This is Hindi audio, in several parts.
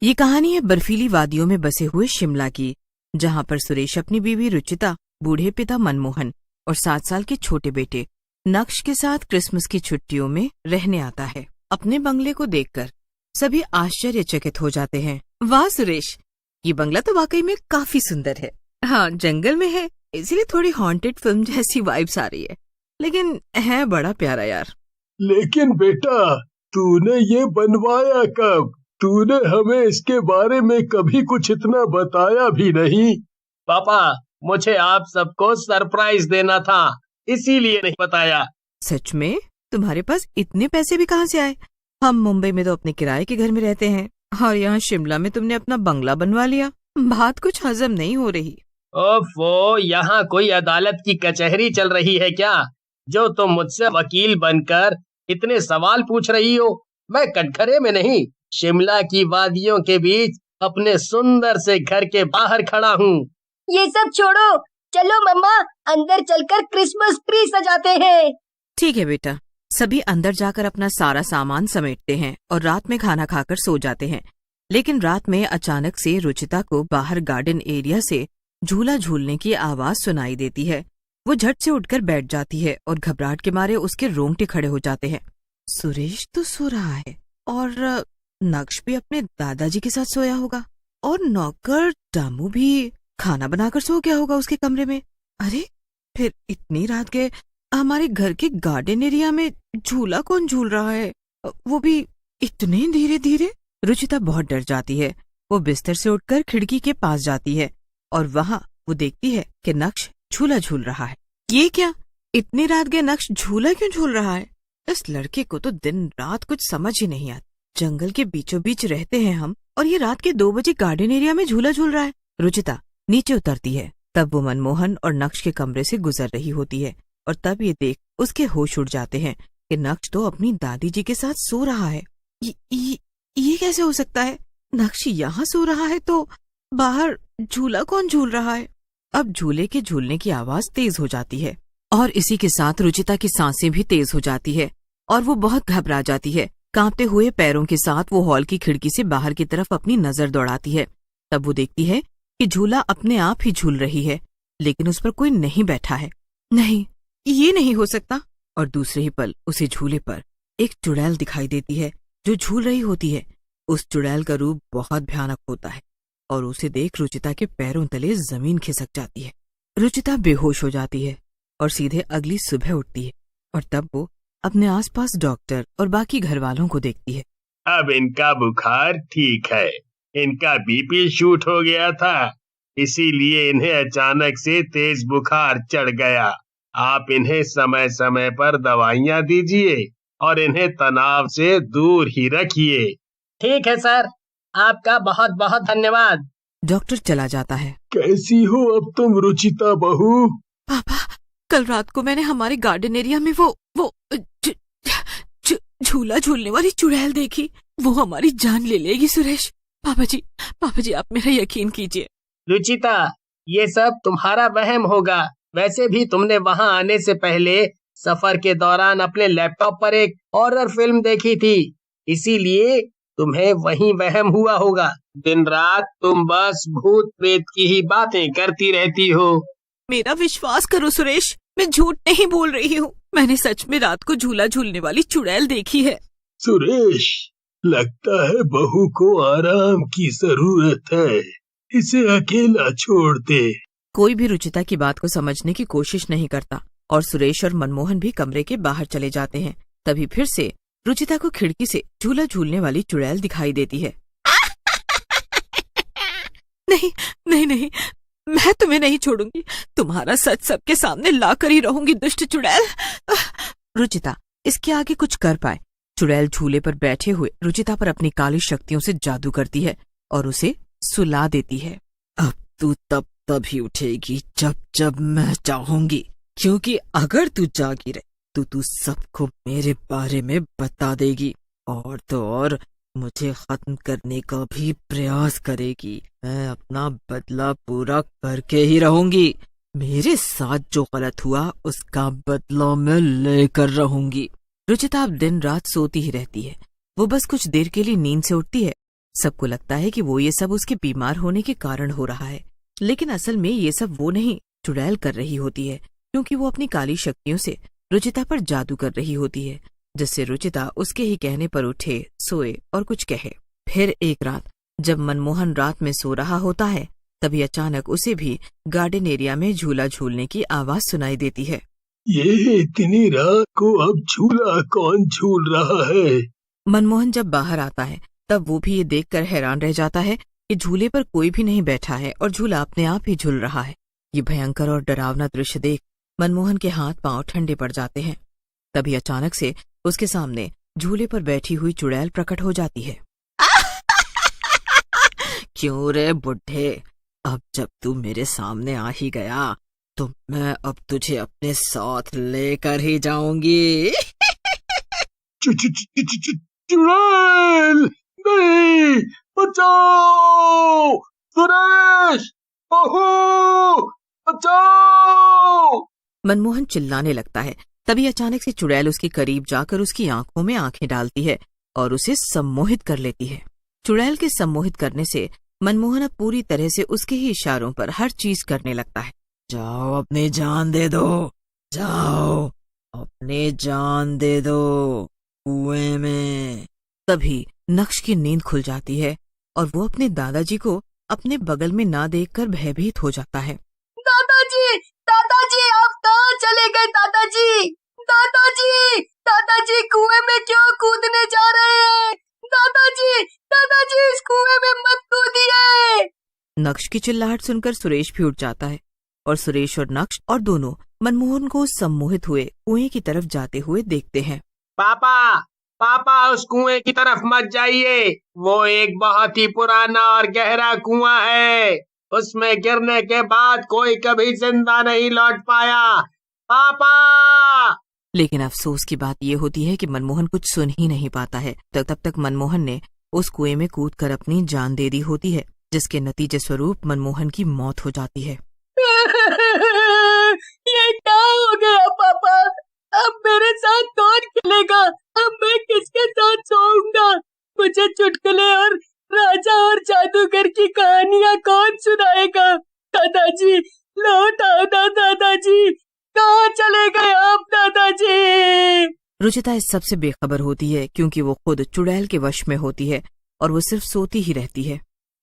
ये कहानी है बर्फीली वादियों में बसे हुए शिमला की, जहाँ पर सुरेश अपनी बीवी रुचिता, बूढ़े पिता मनमोहन और 7 साल के छोटे बेटे नक्श के साथ क्रिसमस की छुट्टियों में रहने आता है। अपने बंगले को देखकर सभी आश्चर्यचकित हो जाते हैं। वाह सुरेश, ये बंगला तो वाकई में काफी सुंदर है। हाँ, जंगल में है, इसीलिए थोड़ी हॉन्टेड फिल्म जैसी वाइब्स आ रही है, लेकिन है बड़ा प्यारा यार। लेकिन बेटा, तूने ये बनवाया कब? तूने हमें इसके बारे में कभी कुछ इतना बताया भी नहीं। पापा, मुझे आप सबको सरप्राइज देना था, इसीलिए नहीं बताया। सच में? तुम्हारे पास इतने पैसे भी कहाँ से आए? हम मुंबई में तो अपने किराए के घर में रहते हैं, और यहाँ शिमला में तुमने अपना बंगला बनवा लिया। बात कुछ हजम नहीं हो रही। ओफो, यहाँ कोई अदालत की कचहरी चल रही है क्या, जो तुम मुझसे वकील बनकर इतने सवाल पूछ रही हो? मैं कटघरे में नहीं, शिमला की वादियों के बीच अपने सुंदर से घर के बाहर खड़ा हूँ। ये सब छोड़ो, चलो मम्मा, अंदर चलकर क्रिसमस ट्री सजाते हैं। ठीक है बेटा। सभी अंदर जाकर अपना सारा सामान समेटते हैं और रात में खाना खाकर सो जाते हैं। लेकिन रात में अचानक से रुचिता को बाहर गार्डन एरिया से झूला झूलने की आवाज सुनाई देती है। वो झट से उठकर बैठ जाती है और घबराहट के मारे उसके रोंगटे खड़े हो जाते हैं। सुरेश तो सो रहा है और नक्श भी अपने दादाजी के साथ सोया होगा, और नौकर दामू भी खाना बनाकर सो गया होगा उसके कमरे में। अरे, फिर इतनी रात के हमारे घर के गार्डन एरिया में झूला कौन झूल रहा है, वो भी इतने धीरे धीरे? रुचिता बहुत डर जाती है। वो बिस्तर से उठकर खिड़की के पास जाती है और वहाँ वो देखती है कि नक्श झूला झूल रहा है। ये क्या, इतनी रात के नक्श झूला क्यों झूल रहा है? इस लड़के को तो दिन रात कुछ समझ ही नहीं आता। जंगल के बीचों बीच रहते हैं हम, और ये रात के 2 बजे गार्डन एरिया में झूला झूल रहा है। रुचिता नीचे उतरती है, तब वो मनमोहन और नक्श के कमरे से गुजर रही होती है, और तब ये देख उसके होश उड़ जाते हैं कि नक्श तो अपनी दादी जी के साथ सो रहा है। ये कैसे हो सकता है? नक्श यहाँ सो रहा है तो बाहर झूला कौन झूल रहा है? अब झूले के झूलने की आवाज तेज हो जाती है, और इसी के साथ रुचिता की सांसें भी तेज हो जाती है और वो बहुत घबरा जाती है। कांपते हुए पैरों के साथ वो हॉल की खिड़की से बाहर की तरफ अपनी नजर दौड़ाती है। तब वो देखती है कि झूला अपने आप ही झूल रही है, लेकिन उस पर कोई नहीं बैठा है। नहीं, ये नहीं हो सकता। और दूसरे ही पल उसे झूले पर एक चुड़ैल दिखाई देती है जो झूल रही होती है। उस चुड़ैल का रूप बहुत भयानक होता है, और उसे देख रुचिता के पैरों तले जमीन खिसक जाती है। रुचिता बेहोश हो जाती है और सीधे अगली सुबह उठती है, और तब वो अपने आसपास डॉक्टर और बाकी घर वालों को देखती है। अब इनका बुखार ठीक है, इनका बीपी शूट हो गया था, इसीलिए इन्हें अचानक से तेज बुखार चढ़ गया। आप इन्हें समय समय पर दवाइयाँ दीजिए और इन्हें तनाव से दूर ही रखिए। ठीक है सर, आपका बहुत बहुत धन्यवाद। डॉक्टर चला जाता है। कैसी हो अब तुम रुचिता बहू? पापा, कल रात को मैंने हमारे गार्डन एरिया में वो झूला झूलने वाली चुड़ैल देखी। वो हमारी जान ले लेगी सुरेश। पापा जी आप मेरा यकीन कीजिए। रुचिता, ये सब तुम्हारा वहम होगा। वैसे भी तुमने वहाँ आने से पहले सफर के दौरान अपने लैपटॉप पर एक हॉरर फिल्म देखी थी, इसीलिए तुम्हें वही वहम हुआ होगा। दिन रात तुम बस भूत प्रेत की ही बातें करती रहती हो। मेरा विश्वास करो सुरेश, मैं झूठ नहीं बोल रही हूँ। मैंने सच में रात को झूला झूलने वाली चुड़ैल देखी है। सुरेश, लगता है बहू को आराम की जरूरत है, इसे अकेला छोड़ दे। कोई भी रुचिता की बात को समझने की कोशिश नहीं करता, और सुरेश और मनमोहन भी कमरे के बाहर चले जाते हैं। तभी फिर से रुचिता को खिड़की से झूला झूलने वाली चुड़ैल दिखाई देती है। नहीं, मैं तुम्हें नहीं छोड़ूंगी। तुम्हारा सच सबके सामने लाकर ही रहूंगी, दुष्ट चुड़ैल। रुचिता इसके आगे कुछ कर पाए। चुड़ैल झूले पर बैठे हुए रुचिता पर अपनी काली शक्तियों से जादू करती है और उसे सुला देती है। अब तू तभी उठेगी जब मैं चाहूंगी, क्योंकि अगर तू जागी रहे तो तू सबको मेरे बारे में बता देगी, और तो और मुझे खत्म करने का भी प्रयास करेगी। मैं अपना बदला पूरा करके ही रहूंगी। मेरे साथ जो गलत हुआ उसका बदला मैं लेकर रहूंगी। रुचिता अब दिन रात सोती ही रहती है। वो बस कुछ देर के लिए नींद से उठती है, सबको लगता है कि वो ये सब उसके बीमार होने के कारण हो रहा है, लेकिन असल में ये सब वो नहीं, चुड़ैल कर रही होती है, क्योंकि वो अपनी काली शक्तियों से रुचिता पर जादू कर रही होती है, जिससे रुचिता उसके ही कहने पर उठे, सोए और कुछ कहे। फिर एक रात जब मनमोहन रात में सो रहा होता है, तभी अचानक उसे भी गार्डन एरिया में झूला झूलने की आवाज सुनाई देती है। ये इतनी रात को अब झूला कौन झूल रहा है? मनमोहन जब बाहर आता है तब वो भी ये देखकर हैरान रह जाता है कि झूले पर कोई भी नहीं बैठा है और झूला अपने आप ही झूल रहा है। ये भयंकर और डरावना दृश्य देख मनमोहन के हाथ पांव ठंडे पड़ जाते हैं। तभी अचानक से उसके सामने झूले पर बैठी हुई चुड़ैल प्रकट हो जाती है। क्यों रे बुढ़े, अब जब तू मेरे सामने आ ही गया तो मैं अब तुझे अपने साथ लेकर ही जाऊंगी। चुड़ैल नहीं, बचाओ! सुरेश, बहू, बचाओ! मनमोहन चिल्लाने लगता है। तभी अचानक से चुड़ैल उसके करीब जाकर उसकी आंखों में आंखें डालती है और उसे सम्मोहित कर लेती है। चुड़ैल के सम्मोहित करने से मनमोहन अब पूरी तरह से उसके ही इशारों पर हर चीज करने लगता है। जाओ अपनी जान दे दो, जाओ अपनी जान दे दो कुएं में। तभी नक्श की नींद खुल जाती है और वो अपने दादाजी को अपने बगल में ना देखकर भयभीत हो जाता है। दादाजी, दादाजी, आप कहाँ चले गए? दादाजी, दादाजी, दादाजी, कुएं में क्यों कूदने जा रहे हैं? दादाजी, दादाजी, इस कुएं में मत कूदिए। नक्श की चिल्लाहट सुनकर सुरेश भी उठ जाता है और सुरेश और नक्श और दोनों मनमोहन को सम्मोहित हुए कुएं की तरफ जाते हुए देखते हैं। पापा, पापा, उस कुएं की तरफ मत जाइए। वो एक बहुत ही पुराना और गहरा कुआं है। उसमें गिरने के बाद कोई कभी जिंदा नहीं लौट पाया। पापा! लेकिन अफसोस की बात ये होती है कि मनमोहन कुछ सुन ही नहीं पाता है। तब तक मनमोहन ने उस कुएं में कूदकर अपनी जान दे दी होती है, जिसके नतीजे स्वरूप मनमोहन की मौत हो जाती है। ये क्या हो गया पापा? अब मेरे साथ कौन खेलेगा? अब मैं किसके साथ सोऊंगा? मुझे चुटकुले और राजा और जादूगर की कहानियाँ कौन सुनाएगा? दादाजी, लौट आओ ना दादाजी, कहाँ चले गए आप दादाजी? रुचिता इस सब से बेखबर होती है, क्योंकि वो खुद चुड़ैल के वश में होती है और वो सिर्फ सोती ही रहती है।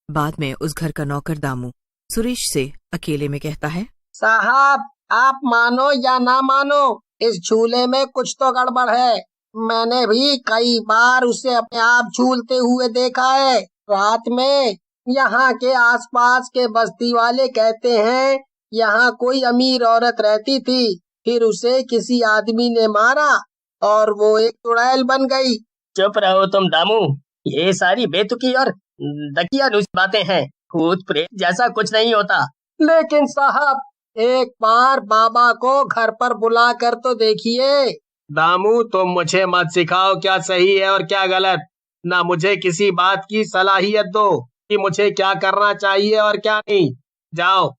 बाद में उस घर का नौकर दामू सुरेश से अकेले में कहता है, साहब, आप मानो या ना मानो, इस झूले में कुछ तो गड़बड़ है। मैंने भी कई बार उसे अपने आप झूलते हुए देखा है। रात में यहाँ के आसपास के बस्ती वाले कहते हैं यहाँ कोई अमीर औरत रहती थी, फिर उसे किसी आदमी ने मारा और वो एक चुड़ैल बन गई। चुप रहो तुम दामू, ये सारी बेतुकी और दकियानूसी बातें हैं। भूत प्रेत जैसा कुछ नहीं होता। लेकिन साहब, एक बार बाबा को घर पर बुला कर तो देखिए। दामू, तुम मुझे मत सिखाओ क्या सही है और क्या गलत। ना मुझे किसी बात की सलाहियत दो कि मुझे क्या करना चाहिए और क्या नहीं। जाओ,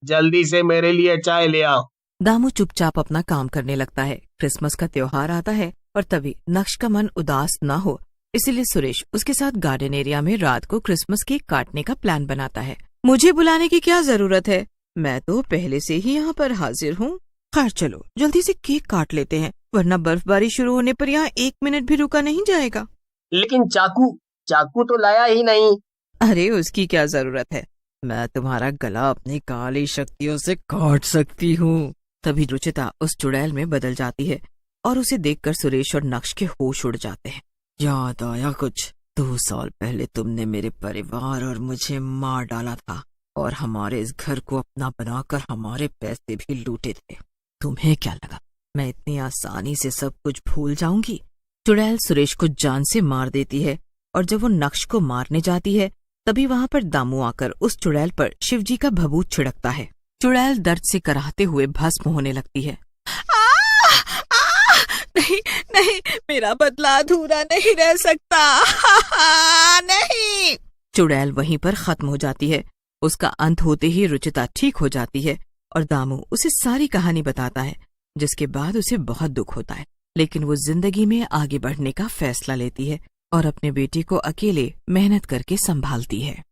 जल्दी से मेरे लिए चाय ले आओ। दामू चुपचाप अपना काम करने लगता है। क्रिसमस का त्योहार आता है और तभी नक्श का मन उदास न हो, इसीलिए सुरेश उसके साथ गार्डन एरिया में रात को क्रिसमस केक काटने का प्लान बनाता है। मुझे बुलाने की क्या जरूरत है, मैं तो पहले से ही यहाँ पर हाजिर हूँ। खैर चलो जल्दी से केक काट लेते हैं, वरना बर्फबारी शुरू होने पर यहाँ 1 मिनट भी रुका नहीं जाएगा। लेकिन चाकू तो लाया ही नहीं। अरे उसकी क्या जरूरत है, मैं तुम्हारा गला अपनी काली शक्तियों से काट सकती हूँ। तभी रुचिता उस चुड़ैल में बदल जाती है और उसे देखकर सुरेश और नक्श के होश उड़ जाते हैं। याद आया कुछ? 2 साल पहले तुमने मेरे परिवार और मुझे मार डाला था और हमारे इस घर को अपना बनाकर हमारे पैसे भी लूटे थे। तुम्हें क्या लगा मैं इतनी आसानी से सब कुछ भूल जाऊंगी? चुड़ैल सुरेश को जान से मार देती है और जब वो नक्श को मारने जाती है तभी वहाँ पर दामू आकर उस चुड़ैल पर शिवजी का भभूत छिड़कता है। चुड़ैल दर्द से कराहते हुए भस्म होने लगती है। नहीं नहीं, मेरा बदला अधूरा नहीं रह सकता। नहीं। चुड़ैल वहीं पर खत्म हो जाती है। उसका अंत होते ही रुचिता ठीक हो जाती है और दामू उसे सारी कहानी बताता है, जिसके बाद उसे बहुत दुख होता है, लेकिन वो जिंदगी में आगे बढ़ने का फैसला लेती है और अपने बेटे को अकेले मेहनत करके संभालती है।